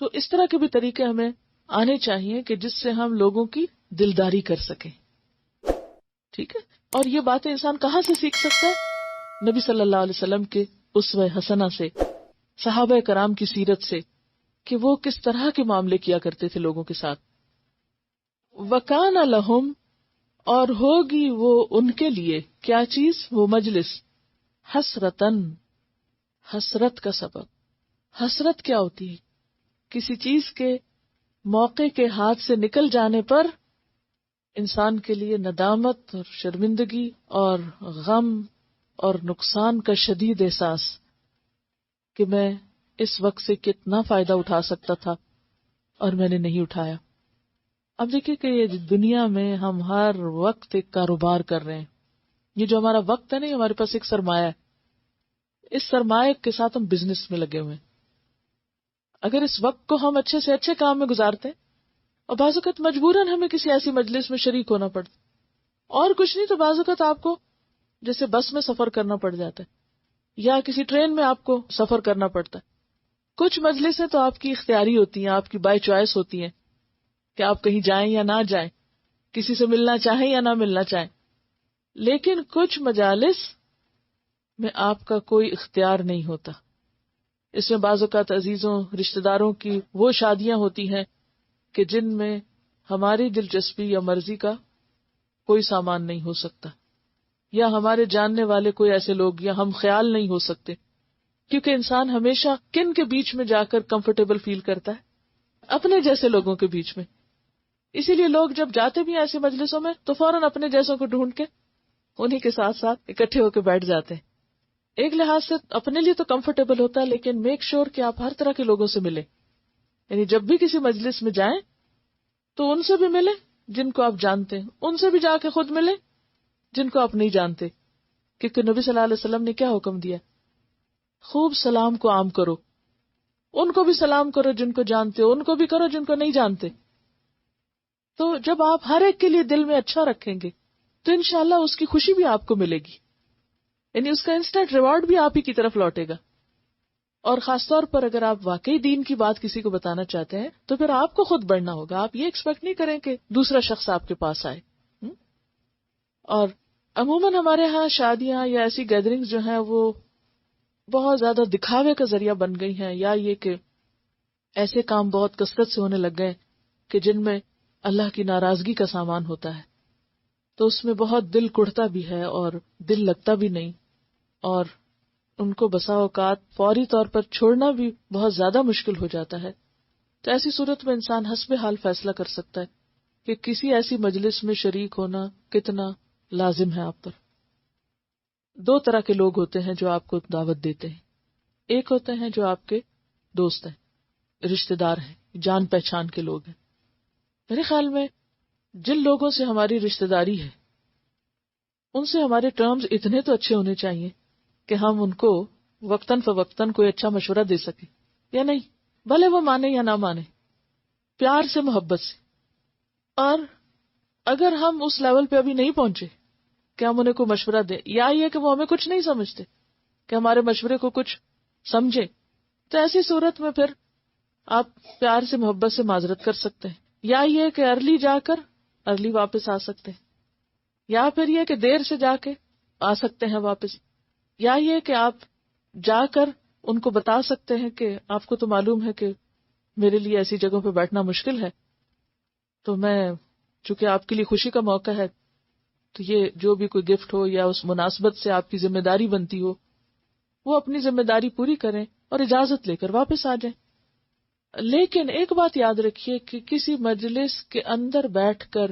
تو اس طرح کے بھی طریقے ہمیں آنے چاہیے کہ جس سے ہم لوگوں کی دلداری کر سکیں. ٹھیک ہے. اور یہ باتیں انسان کہاں سے سیکھ سکتا ہے؟ نبی صلی اللہ علیہ وسلم کے اسوہ حسنہ سے، صحابہ کرام کی سیرت سے، کہ وہ کس طرح کے معاملے کیا کرتے تھے لوگوں کے ساتھ. وَكَانَ لَهُمْ، اور ہوگی وہ ان کے لیے کیا چیز، وہ مجلس، حسرتن، حسرت کا سبب. حسرت کیا ہوتی ہے؟ کسی چیز کے موقع کے ہاتھ سے نکل جانے پر انسان کے لیے ندامت اور شرمندگی اور غم اور نقصان کا شدید احساس کہ میں اس وقت سے کتنا فائدہ اٹھا سکتا تھا اور میں نے نہیں اٹھایا. اب دیکھیں کہ یہ دنیا میں ہم ہر وقت ایک کاروبار کر رہے ہیں. یہ جو ہمارا وقت ہے نا، ہمارے پاس ایک سرمایہ ہے. اس سرمایہ کے ساتھ ہم بزنس میں لگے ہوئے ہیں. اگر اس وقت کو ہم اچھے سے اچھے کام میں گزارتے ہیں، اور بعض اوقات مجبوراً ہمیں کسی ایسی مجلس میں شریک ہونا پڑتا، اور کچھ نہیں تو بعض اوقات آپ کو جیسے بس میں سفر کرنا پڑ جاتا ہے یا کسی ٹرین میں آپ کو سفر کرنا پڑتا ہے. کچھ مجلسیں تو آپ کی اختیاری ہوتی ہیں، آپ کی بائی چوائس ہوتی ہیں کہ آپ کہیں جائیں یا نہ جائیں، کسی سے ملنا چاہیں یا نہ ملنا چاہیں. لیکن کچھ مجالس میں آپ کا کوئی اختیار نہیں ہوتا. اس میں بعض اوقات عزیزوں، رشتہ داروں کی وہ شادیاں ہوتی ہیں کہ جن میں ہماری دلچسپی یا مرضی کا کوئی سامان نہیں ہو سکتا، یا ہمارے جاننے والے کوئی ایسے لوگ یا ہم خیال نہیں ہو سکتے، کیونکہ انسان ہمیشہ کن کے بیچ میں جا کر کمفرٹیبل فیل کرتا ہے؟ اپنے جیسے لوگوں کے بیچ میں. اسی لیے لوگ جب جاتے بھی ہیں ایسی مجلسوں میں تو فوراً اپنے جیسوں کو ڈھونڈ کے انہی کے ساتھ ساتھ اکٹھے ہو کے بیٹھ جاتے ہیں. ایک لحاظ سے اپنے لیے تو کمفرٹیبل ہوتا ہے، لیکن میک شور کہ آپ ہر طرح کے لوگوں سے ملیں. یعنی جب بھی کسی مجلس میں جائیں تو ان سے بھی ملیں جن کو آپ جانتے ہیں، ان سے بھی جا کے خود ملیں جن کو آپ نہیں جانتے. کیونکہ نبی صلی اللہ علیہ وسلم نے کیا حکم دیا؟ خوب سلام کو عام کرو. ان کو بھی سلام کرو جن کو جانتے ہو، ان کو بھی کرو جن کو نہیں جانتے. تو جب آپ ہر ایک کے لیے دل میں اچھا رکھیں گے تو انشاءاللہ اس کی خوشی بھی آپ کو ملے گی، یعنی اس کا انسٹنٹ ریوارڈ بھی آپ ہی کی طرف لوٹے گا. اور خاص طور پر اگر آپ واقعی دین کی بات کسی کو بتانا چاہتے ہیں تو پھر آپ کو خود بڑھنا ہوگا. آپ یہ ایکسپیکٹ نہیں کریں کہ دوسرا شخص آپ کے پاس آئے. اور عموماً ہمارے ہاں شادیاں یا ایسی گیدرنگز جو ہیں وہ بہت زیادہ دکھاوے کا ذریعہ بن گئی ہیں، یا یہ کہ ایسے کام بہت کثرت سے ہونے لگ گئے کہ جن میں اللہ کی ناراضگی کا سامان ہوتا ہے. تو اس میں بہت دل کڑتا بھی ہے اور دل لگتا بھی نہیں، اور ان کو بسا اوقات فوری طور پر چھوڑنا بھی بہت زیادہ مشکل ہو جاتا ہے. تو ایسی صورت میں انسان حسب حال فیصلہ کر سکتا ہے کہ کسی ایسی مجلس میں شریک ہونا کتنا لازم ہے آپ پر. دو طرح کے لوگ ہوتے ہیں جو آپ کو دعوت دیتے ہیں. ایک ہوتے ہیں جو آپ کے دوست ہیں، رشتہ دار ہیں، جان پہچان کے لوگ ہیں. میرے خیال میں جن لوگوں سے ہماری رشتہ داری ہے ان سے ہمارے ٹرمز اتنے تو اچھے ہونے چاہیے کہ ہم ان کو وقتاً فوقتاً کوئی اچھا مشورہ دے سکیں، یا نہیں، بھلے وہ مانے یا نہ مانے، پیار سے، محبت سے. اور اگر ہم اس لیول پہ ابھی نہیں پہنچے کہ ہم انہیں کوئی مشورہ دیں، یا یہ کہ وہ ہمیں کچھ نہیں سمجھتے کہ ہمارے مشورے کو کچھ سمجھیں، تو ایسی صورت میں پھر آپ پیار سے، محبت سے معذرت کر سکتے ہیں. یا یہ کہ ارلی جا کر ارلی واپس آ سکتے ہیں، یا پھر یہ کہ دیر سے جا کے آ سکتے ہیں واپس. یا یہ کہ آپ جا کر ان کو بتا سکتے ہیں کہ آپ کو تو معلوم ہے کہ میرے لیے ایسی جگہوں پہ بیٹھنا مشکل ہے، تو میں چونکہ آپ کے لیے خوشی کا موقع ہے تو یہ جو بھی کوئی گفٹ ہو یا اس مناسبت سے آپ کی ذمہ داری بنتی ہو وہ اپنی ذمہ داری پوری کریں اور اجازت لے کر واپس آ جائیں. لیکن ایک بات یاد رکھیے کہ کسی مجلس کے اندر بیٹھ کر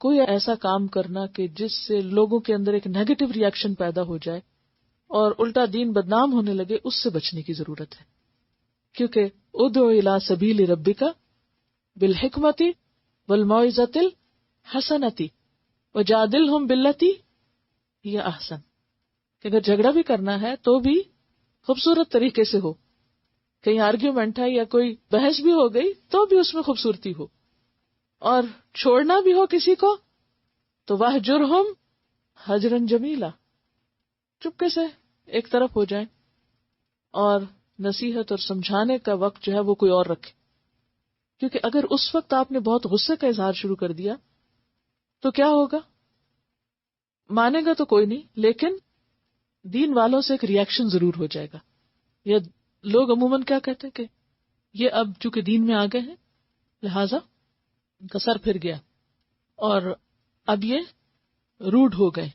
کوئی ایسا کام کرنا کہ جس سے لوگوں کے اندر ایک نیگیٹو ری ایکشن پیدا ہو جائے اور الٹا دین بدنام ہونے لگے، اس سے بچنے کی ضرورت ہے. کیونکہ ادعو الی سبیل ربک بالحکمت والموعظۃ الحسنۃ وجادلہم باللتی ہی احسن. کہ اگر جھگڑا بھی کرنا ہے تو بھی خوبصورت طریقے سے ہو، کہیں آرگیومنٹ ہے یا کوئی بحث بھی ہو گئی تو بھی اس میں خوبصورتی ہو، اور چھوڑنا بھی ہو کسی کو تو وَاہْجُرْهُمْ حَجْرًا جَمِيلًا، چپکے سے ایک طرف ہو جائیں اور نصیحت اور سمجھانے کا وقت جو ہے وہ کوئی اور رکھے. کیونکہ اگر اس وقت آپ نے بہت غصے کا اظہار شروع کر دیا تو کیا ہوگا؟ مانے گا تو کوئی نہیں، لیکن دین والوں سے ایک ریئیکشن ضرور ہو جائے گا. یا لوگ عموماً کیا کہتے ہیں کہ یہ اب چونکہ دین میں آ گئے ہیں لہذا ان کا سر پھر گیا اور اب یہ روڈ ہو گئے،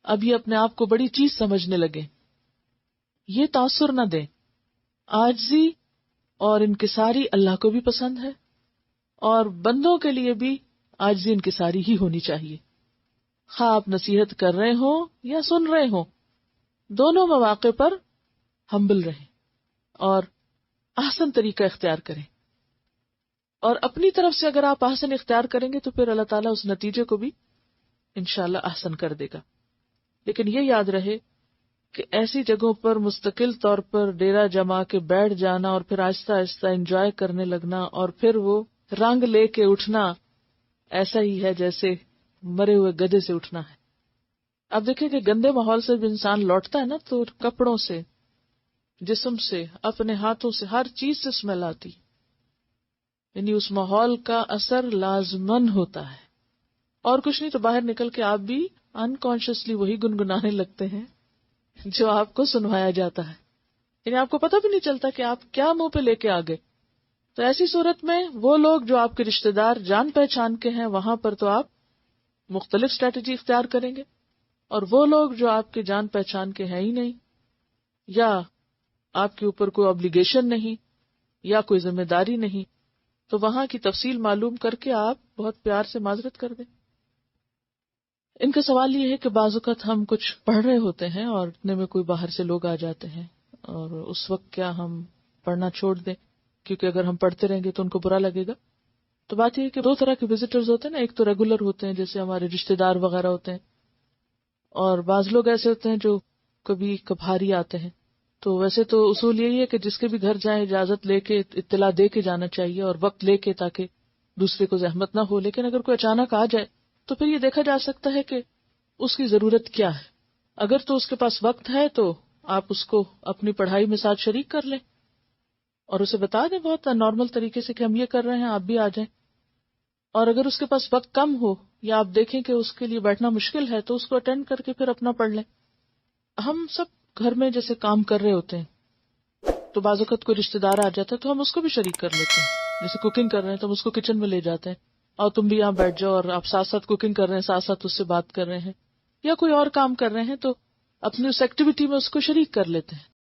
اب یہ اپنے آپ کو بڑی چیز سمجھنے لگے. یہ تاثر نہ دیں. عاجزی اور انکساری اللہ کو بھی پسند ہے اور بندوں کے لیے بھی عاجزی انکساری ہی ہونی چاہیے. خواہ آپ نصیحت کر رہے ہوں یا سن رہے ہوں، دونوں مواقع پر ہمبل رہیں اور احسن طریقہ اختیار کریں. اور اپنی طرف سے اگر آپ احسن اختیار کریں گے تو پھر اللہ تعالیٰ اس نتیجے کو بھی انشاءاللہ احسن کر دے گا. لیکن یہ یاد رہے کہ ایسی جگہوں پر مستقل طور پر ڈیرا جما کے بیٹھ جانا اور پھر آہستہ آہستہ انجوائے کرنے لگنا اور پھر وہ رنگ لے کے اٹھنا ایسا ہی ہے جیسے مرے ہوئے گدھے سے اٹھنا ہے. اب دیکھیں کہ گندے ماحول سے بھی انسان لوٹتا ہے نا تو کپڑوں سے، جسم سے، اپنے ہاتھوں سے، ہر چیز سے اسمیل آتی، یعنی اس ماحول کا اثر لازمن ہوتا ہے. اور کچھ نہیں تو باہر نکل کے آپ بھی انکانشیسلی وہی گنگنانے لگتے ہیں جو آپ کو سنوایا جاتا ہے، یعنی آپ کو پتہ بھی نہیں چلتا کہ آپ کیا منہ پہ لے کے آ گئے. تو ایسی صورت میں وہ لوگ جو آپ کے رشتہ دار جان پہچان کے ہیں وہاں پر تو آپ مختلف اسٹریٹجی اختیار کریں گے، اور وہ لوگ جو آپ کے جان پہچان کے ہیں ہی نہیں یا آپ کے اوپر کوئی obligation نہیں یا کوئی ذمہ داری نہیں تو وہاں کی تفصیل معلوم کر کے آپ بہت پیار سے معذرت کر دیں. ان کا سوال یہ ہے کہ بعض اوقات ہم کچھ پڑھ رہے ہوتے ہیں اور اتنے میں کوئی باہر سے لوگ آ جاتے ہیں اور اس وقت کیا ہم پڑھنا چھوڑ دیں؟ کیونکہ اگر ہم پڑھتے رہیں گے تو ان کو برا لگے گا. تو بات یہ ہے کہ دو طرح کے وزٹرز ہوتے ہیں نا، ایک تو ریگولر ہوتے ہیں جیسے ہمارے رشتہ دار وغیرہ ہوتے ہیں، اور بعض لوگ ایسے ہوتے ہیں جو کبھی کبھاری آتے ہیں. تو ویسے تو اصول یہی ہے کہ جس کے بھی گھر جائیں اجازت لے کے، اطلاع دے کے جانا چاہیے اور وقت لے کے، تاکہ دوسرے کو زحمت نہ ہو. لیکن اگر کوئی اچانک آ جائے تو پھر یہ دیکھا جا سکتا ہے کہ اس کی ضرورت کیا ہے. اگر تو اس کے پاس وقت ہے تو آپ اس کو اپنی پڑھائی میں ساتھ شریک کر لیں اور اسے بتا دیں بہت نارمل طریقے سے کہ ہم یہ کر رہے ہیں، آپ بھی آ جائیں. اور اگر اس کے پاس وقت کم ہو یا آپ دیکھیں کہ اس کے لیے بیٹھنا مشکل ہے تو اس کو اٹینڈ کر کے پھر اپنا پڑھ لیں. ہم سب گھر میں جیسے کام کر رہے ہوتے ہیں تو بعض اوقات کوئی رشتہ دار آ جاتا ہے تو ہم اس کو بھی شریک کر لیتے ہیں. جیسے کوکنگ کر رہے ہیں تو ہم اس کو کچن میں لے جاتے ہیں اور تم بھی یہاں بیٹھ جاؤ، اور آپ ساتھ ساتھ کوکنگ کر رہے ہیں، ساتھ ساتھ اس سے بات کر رہے ہیں یا کوئی اور کام کر رہے ہیں تو اپنی اس ایکٹیویٹی میں اس کو شریک کر لیتے ہیں.